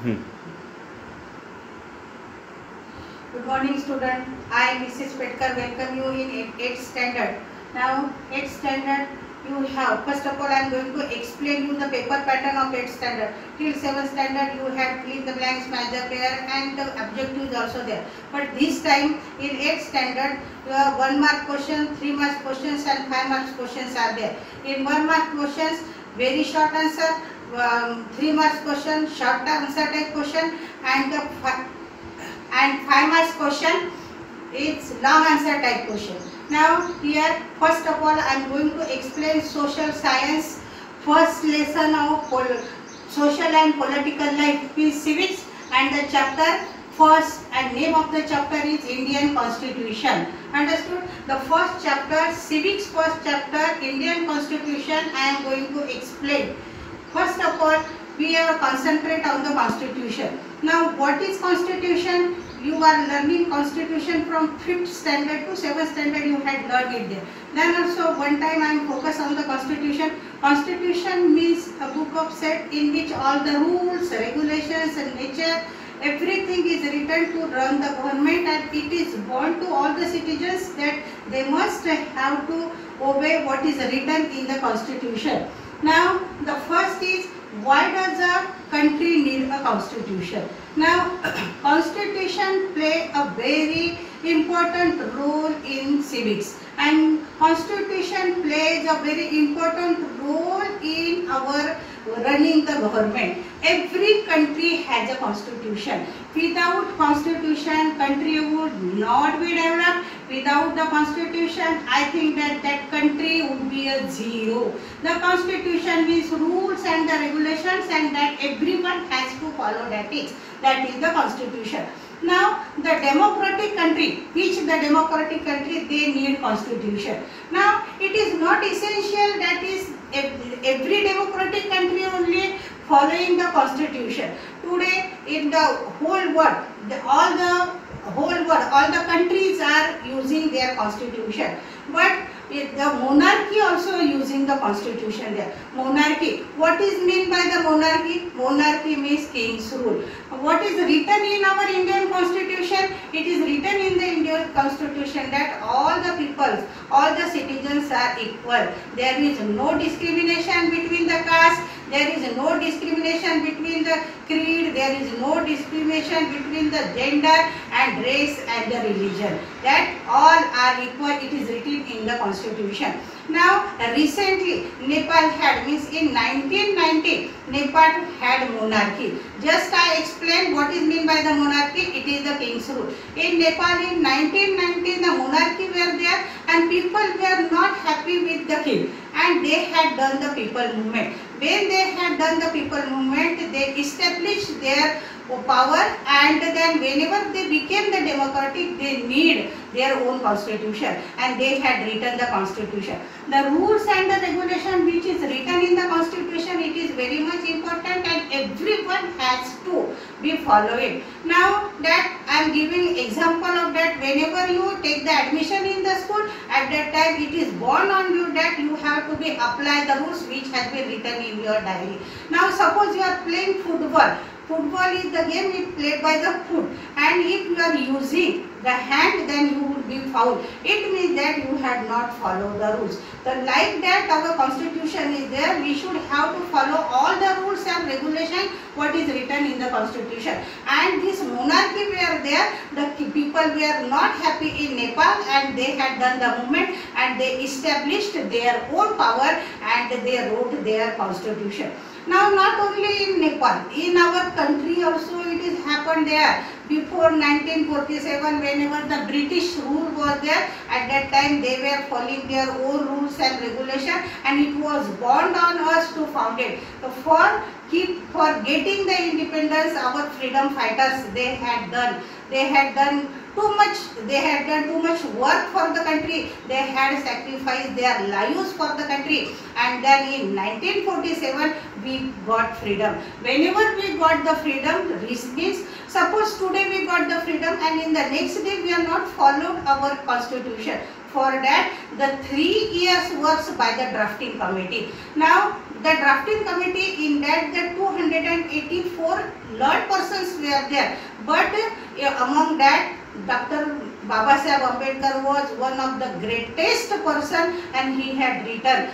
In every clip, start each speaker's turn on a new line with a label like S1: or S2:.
S1: Hmm.
S2: Good morning, student. I, Mrs. Petkar, welcome you in 8th standard. Now, 8th standard, you have, first of all, I am going to explain you the paper pattern of 8th standard. Till 7th standard, you had fill in the blanks, match the pair, and the objective is also there. But this time, in 8th standard, you have 1 mark question, 3 mark questions, and 5 marks questions are there. In 1 mark questions, very short answer, 3 marks question, short answer type question, and 5 marks question is long answer type question. Now here first of all I am going to explain social science first lesson of social and political life is civics, and the chapter first and name of the chapter is Indian Constitution. Understood? The first chapter civics, first chapter Indian Constitution I am going to explain. First of all, we have concentrate on the Constitution. Now, what is Constitution? You are learning Constitution from 5th standard to 7th standard. You had learned it there. Then also one time I am focused on the Constitution. Constitution means a book of set in which all the rules, regulations, and nature, everything is written to run the government, and it is born to all the citizens that they must have to obey what is written in the Constitution. Now, the first is, why does a country need a constitution? Now, constitution play a very important role in civics, and constitution plays a very important role in our running the government. Every country has a constitution. Without constitution, country would not be developed. Without the constitution, I think that country would be a zero. The constitution means rules and the regulations, and that everyone has to follow that is the constitution. Now, the democratic country, the democratic country, they need constitution. Now, it is not essential that is every democratic country only following the constitution. Today, in the whole world, all the countries are using their constitution. But the monarchy also using the constitution there. Monarchy. What is meant by the monarchy? Monarchy means king's rule. What is written in our Indian constitution? It is written in the Indian constitution that all the peoples, all the citizens are equal. There is no discrimination between the caste. There is no discrimination between the creed. There is no discrimination between the gender and race and the religion. That all are equal. It is written in the constitution. Now, recently Nepal had, means in 1990, Nepal had monarchy. Just I explained what is meant by the monarchy. It is the king's rule. In Nepal in 1990, the monarchy were there, and people were not happy with the king, and they had done the people movement. When they had done the people movement, they established their power, and then whenever they became the democratic, they need their own constitution, and they had written the constitution. The rules and the regulation which is written in the constitution, it is very much important, and everyone has to be following. Now that I am giving example of that, whenever you take the admission in the school, at that time it is born on you that you have to be apply the rules which has been written in your diary. Now suppose you are playing football. Football is the game is played by the foot, and if you are using the hand, then you would be foul. It means that you had not followed the rules. So like that our constitution is there, we should have to follow all the rules and regulations what is written in the constitution. And this monarchy were there, the people were not happy in Nepal, and they had done the movement, and they established their own power, and they wrote their constitution. Now not only in Nepal, in our country also it is happened there. Before 1947, whenever the British rule was there, at that time they were following their own rules and regulation, and it was born on us to found it. So for getting the independence, our freedom fighters, they had done too much work for the country. They had sacrificed their lives for the country, and then in 1947 we got freedom. Whenever we got the freedom, means suppose today we got the freedom, and in the next day we are not followed our constitution. For that, the 3 years works by the drafting committee. Now, the drafting committee, in that the 284 learned persons were there, but among that, Dr. Babasaheb Ambedkar was one of the greatest person, and he had written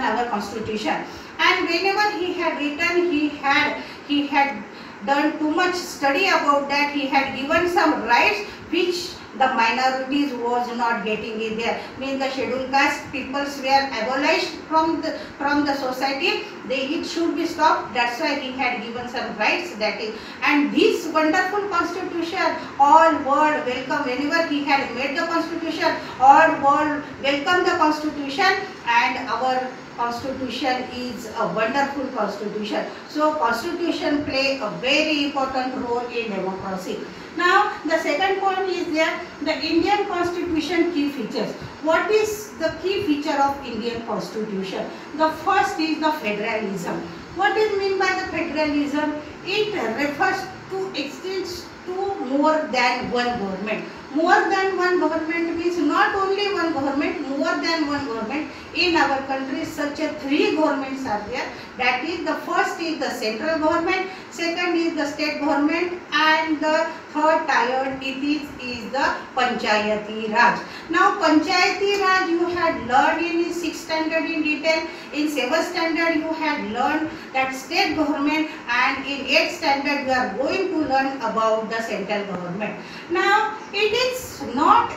S2: our constitution. And whenever he had written, he had done too much study about that. He had given some rights which the minorities was not getting it there. Means the scheduled caste peoples were abolished from the society. It should be stopped. That's why he had given some rights. That is, and this wonderful constitution, all world welcome. Whenever he had made the constitution, all world welcome the constitution, and our constitution is a wonderful constitution. So constitution play a very important role in democracy. Now the second point is there, the Indian constitution key features. What is the key feature of Indian constitution? The first is the federalism. What is meant by the federalism? It refers to extends to more than one government. More than one government means not only one government, more than one government. In our country, such a 3 governments are there. That is, the first is the central government, second is the state government, and the third tier is the Panchayati Raj. Now, Panchayati Raj you had learned in 6th standard in detail. In 7th standard you had learned that state government, and in 8th standard you are going to learn about the central government. Now, it is not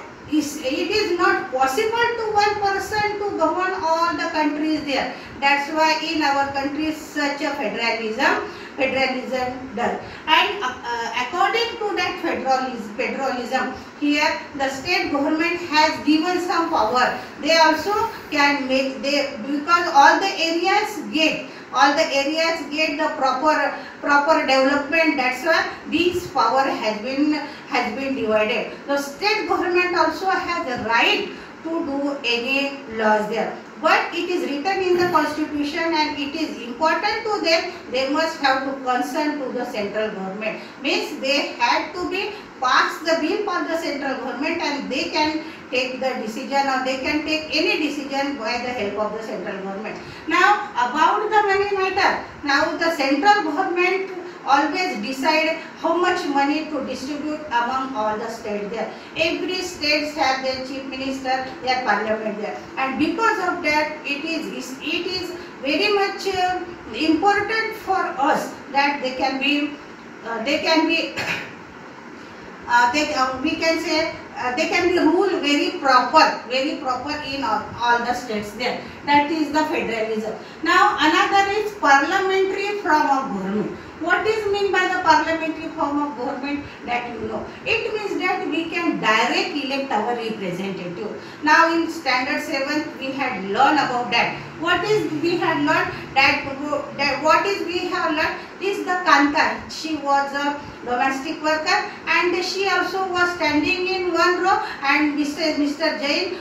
S2: possible to one person to govern all the countries there. That's why in our country such a federalism done. And according to that federalism, here the state government has given some power. They also can make, because all the areas get the proper development. That's why this power has been divided. The state government also has a right to do any laws there, but it is written in the constitution, and it is important to them. They must have to consent to the central government. Means they had to be pass the bill for the central government, and they can take the decision, or they can take any decision by the help of the central government. Now, about the money matter, now the central government always decide how much money to distribute among all the states there. Every state have their chief minister, their parliament there, and because of that, it is very much important for us that we can be ruled very proper in all the states there. That is the federalism. Now another is parliamentary form of government. What is meant by the parliamentary form of government? That you know. It means that we can direct elect our representative. Now in standard 7 we had learned about that. What is we had learned? We have learned is the Kanta. She was a domestic worker, and she also was standing in one row, and Mr. Jain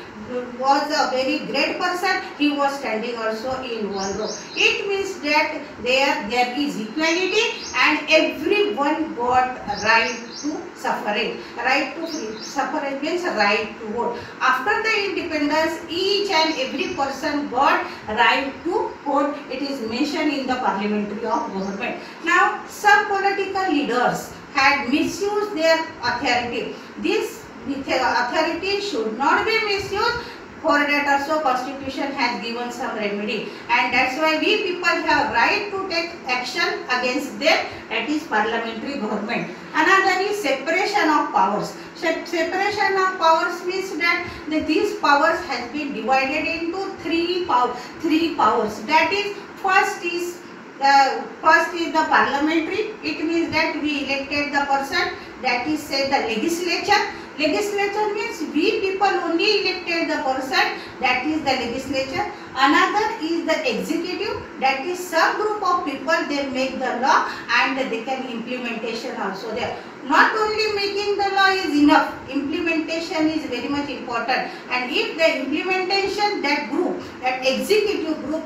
S2: was a very great person. He was standing also in one row. It means that there is equality, and everyone got right to suffrage. Right to suffrage means right to vote. After the independence, each and every person got right to vote. It is mentioned in the parliamentary of government. Now, some political leaders had misused their authority. This authority should not be misused. For that also constitution has given some remedy, and that's why we people have right to take action against them. That is parliamentary government. Another is separation of powers. Separation of powers means that these powers has been divided into three powers. That is, first is the parliamentary. It means that we elected the person, that is say the legislature. Legislature means we people only elected the person, that is the legislature. Another is the executive, that is some group of people, they make the law and they can implementation also there. Not only making the law is enough, implementation is very much important, and if the implementation, that group, that executive group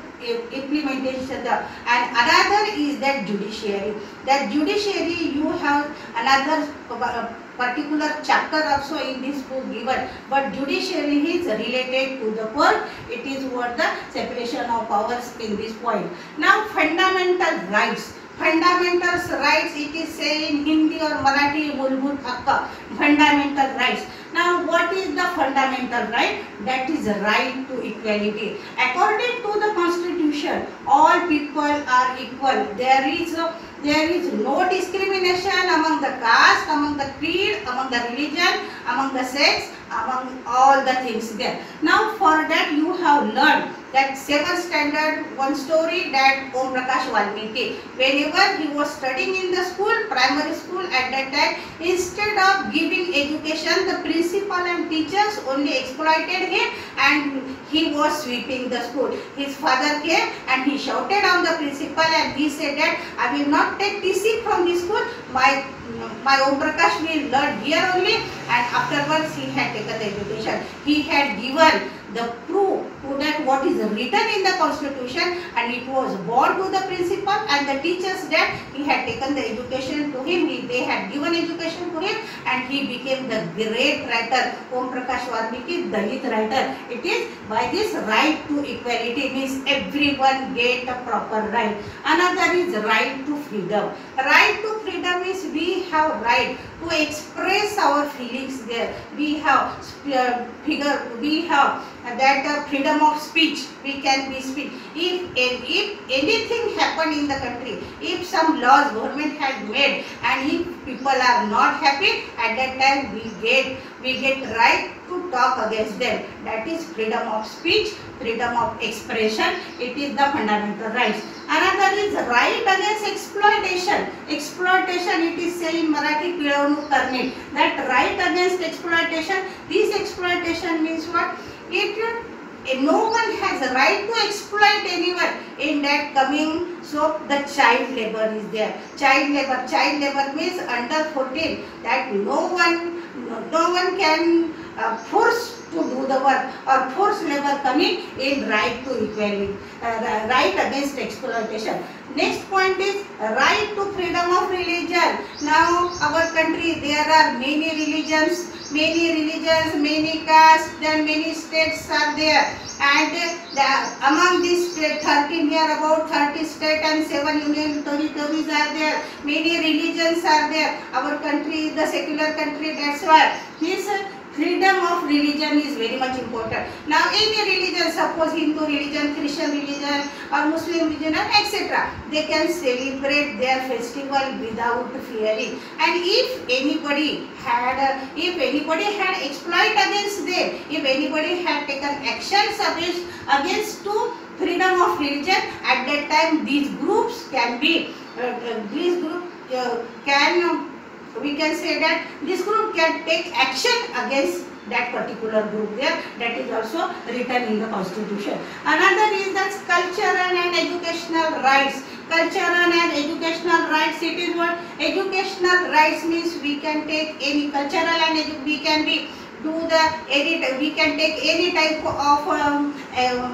S2: implementation, and another is that judiciary. That judiciary, you have another particular chapter also in this book given, but judiciary is related to the court. It is what the separation of powers in this point. Now fundamental rights. Fundamental rights, it is say in Hindi or Marathi, मूलभूत हक्क, fundamental rights. Now what is the fundamental right? That is right to equality. According to the constitution, all people are equal. There is no discrimination among the caste, among the creed, among the religion, among the sex, among all the things there. Now for that you have learned that 7th standard, one story that Om Prakash Valmiki, whenever he was studying in the school, primary school at that time, instead of giving education, the principal and teachers only exploited him and he was sweeping the school. His father came and he shouted on the principal and he said that I will not take TC from this school, my Om Prakash will learn here only, and afterwards he had taken the education. He had given the proof to that what is written in the constitution, and it was borne to the principal and the teachers that he had taken the education to him, they had given education to him, and he became the great writer, Om Prakash Valmiki, Dalit writer. It is by this right to equality, means everyone get a proper right. Another is right to freedom. Right to freedom means we have right to express our feelings there. We have that freedom of speech. We can be speak. If anything happened in the country, if some laws government had made and if people are not happy, at that time we get right to talk against them. That is freedom of speech, freedom of expression. It is the fundamental rights. Another is right against exploitation. Exploitation, it is say in Marathi, पिळवणूक करणे. That right against exploitation. This exploitation means what? If no one has a right to exploit anyone in that coming, so the child labor is there. Child labor means under 14, that no one can force to do the work or force labor coming in right to equality, right against exploitation. Next point is right to freedom of religion. Now our country, there are many religions, many castes, then many states are there, and among these 13 here, about 30 states and 7 union territories are there. Many religions are there. Our country is the secular country, that's why this freedom of religion is very much important. Now any religion, suppose Hindu religion, Christian religion or Muslim religion, etc., they can celebrate their festival without fearing. And if anybody had exploit against them, if anybody had taken actions against to freedom of religion, at that time these groups can be we can say that this group can take action against that particular group there. That is also written in the constitution. Another is that cultural and educational rights. Cultural and educational rights, it is what? Educational rights means we can take any cultural and we can take any type of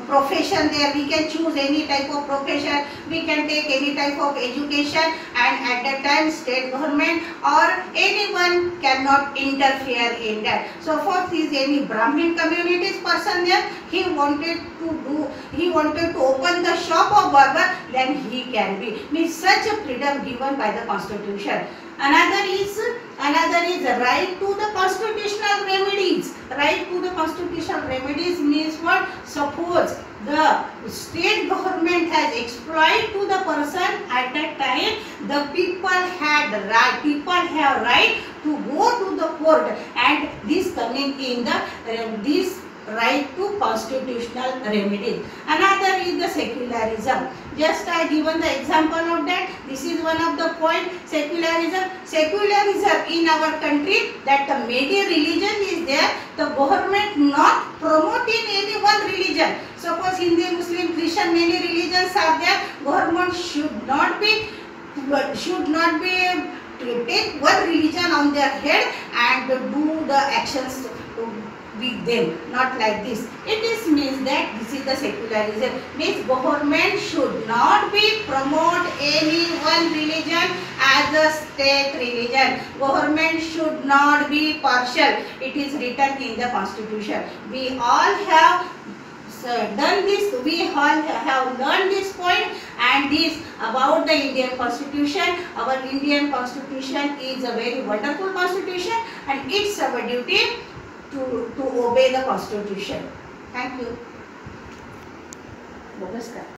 S2: profession there. We can choose any type of profession. We can take any type of education, and at that time state government or anyone cannot interfere in that. So for this any Brahmin communities person there, he wanted to open the shop of barber, then he can be. Means such a freedom given by the constitution. Another is right to the constitutional remedies. Right to the constitutional remedies means what? Suppose the state government has exploited to the person, at that time the people have right to go to the court, and this coming in the this right to constitutional remedies. Another is the secularism. Just I given the example of that. This is one of the point. Secularism in our country, that the many religion is there. The government not promoting any one religion. Suppose Hindu, Muslim, Christian, many religions are there. Government should not be take one religion on their head and do the actions with them, not like this. It is means that this is the secularism. Means government should not be promote any one religion as as a state religion. Government should not be partial. It is written in the constitution. We all have done this, we all have learned this point, and this about the Indian constitution. Our Indian constitution is a very wonderful constitution, and it's our duty to obey the constitution. Thank you. Namaskar.